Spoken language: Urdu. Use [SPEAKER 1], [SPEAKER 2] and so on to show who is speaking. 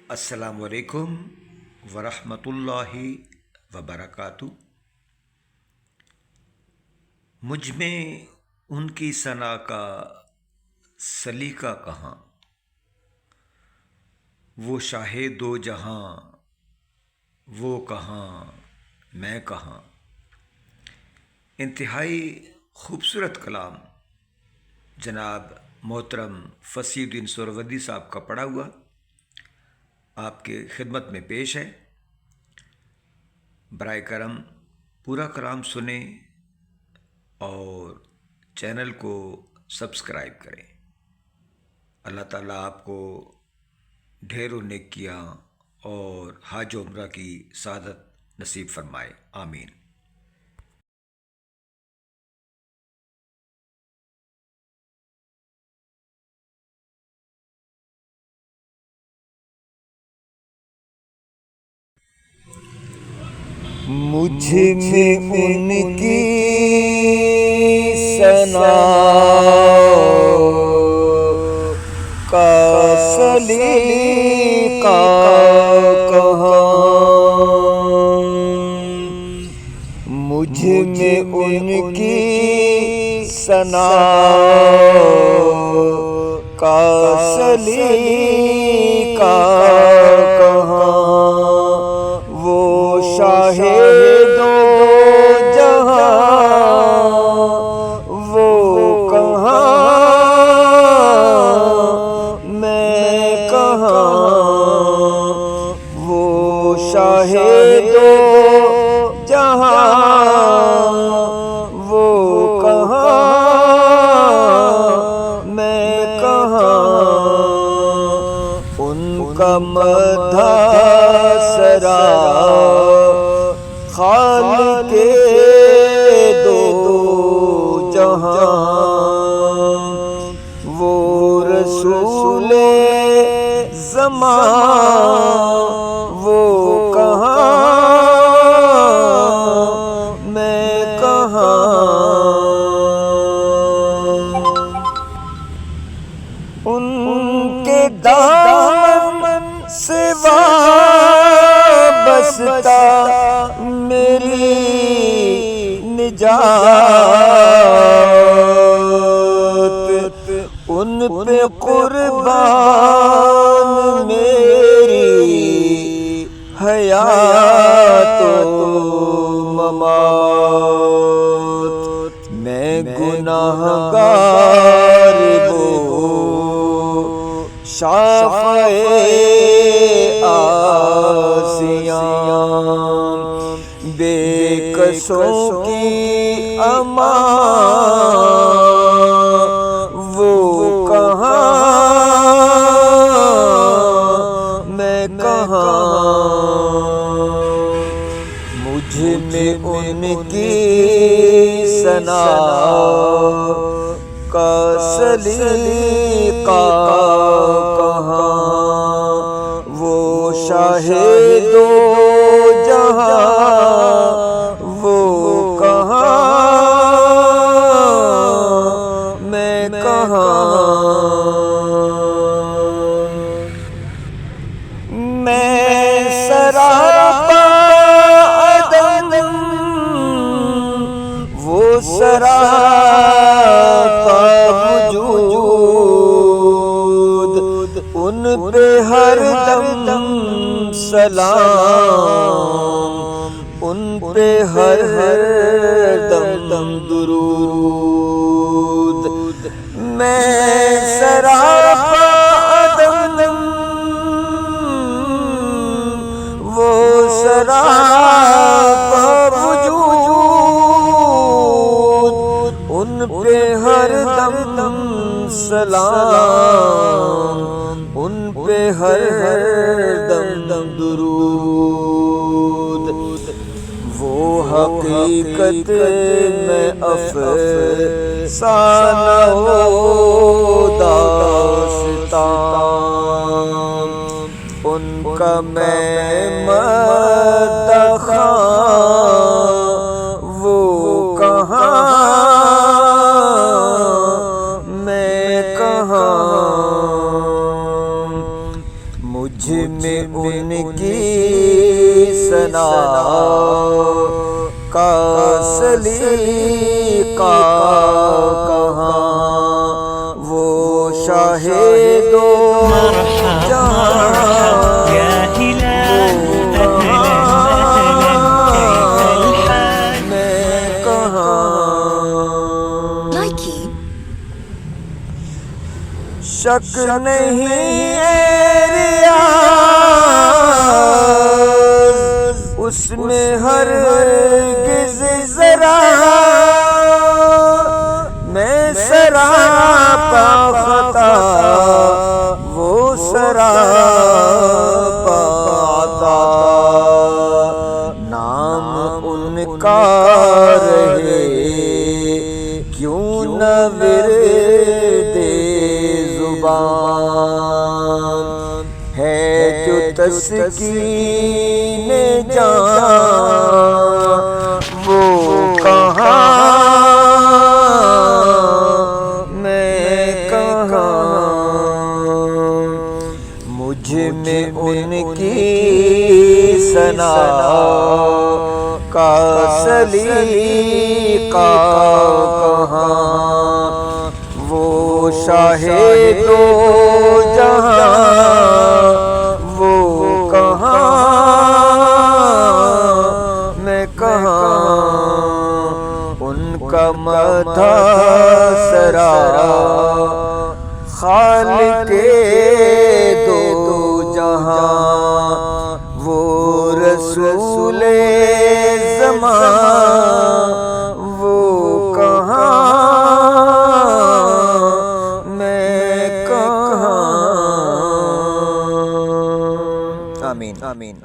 [SPEAKER 1] السلام علیکم ورحمۃ اللہ وبرکاتہ۔ مجھ میں ان کی ثنا کا سلیقہ کہاں، وہ شاہ دو جہاں وہ کہاں میں کہاں۔ انتہائی خوبصورت کلام جناب محترم فصیح الدین سہروردی صاحب کا پڑھا ہوا آپ کے خدمت میں پیش ہے۔ برائے کرم پورا کلام سنیں اور چینل کو سبسکرائب کریں۔ اللہ تعالیٰ آپ کو ڈھیروں نیکیاں اور حج و عمرہ کی سعادت نصیب فرمائے، آمین۔
[SPEAKER 2] مجھ میں ان کی ثنا کا سلیقہ کہاں، مجھ میں ان کی ثنا کا سلیقہ کہاں، وہ شاہ دو جہاں وہ کہاں میں کہاں، وہ شاہ دو جہاں وہ کہاں میں کہاں۔ ان کا مدح سرا خالق دو جہاں، وہ رسول زمان وہ کہاں میں کہاں۔ ان کے دامن سے وابستہ میری نجات، ان پہ قربان میری حیات و ممات۔ میں گناہگار وہ شافع آسیاں، بے کسوں کی امان وہ کہاں میں کہاں۔ مجھ میں ان کی ثنا کا سلیقہ کہاں، وہ شاہ دو جہاں وہ کہاں میں کہاں۔ میں سراپا عدم وہ سراپا وجود، ان پہ ہر دم سلام، ان پہ ہر دم درود۔ میں سراپا عدم وہ سراپا وجود، ان پہ ہر دم سلام، ان پہ ہر دم درود۔ وہ حقیقت میں افسانہ و داستان، ان کا میں مدح وہ کہاں میں کہاں۔ مجھ میں ان کی ثنا کا سلیقہ کہاں، وہ شاہدو شک نہیں ریاض اس میں ہرگز ذرا، میں سراپا خطا وہ سراپا عطا، نام ان کا رہے کیوں نہ ورد زبان، ہے جو تسکین جان وہ کہاں میں کہاں، مجھ میں ان کی ثنا کا سلیقہ کہاں، وہ شاہدو جہاں وہ کہاں میں کہاں، ان کا مدح سرا خالق دو جہاں، وہ رسول زمان وہ کہاں میں کہاں، آمین آمین۔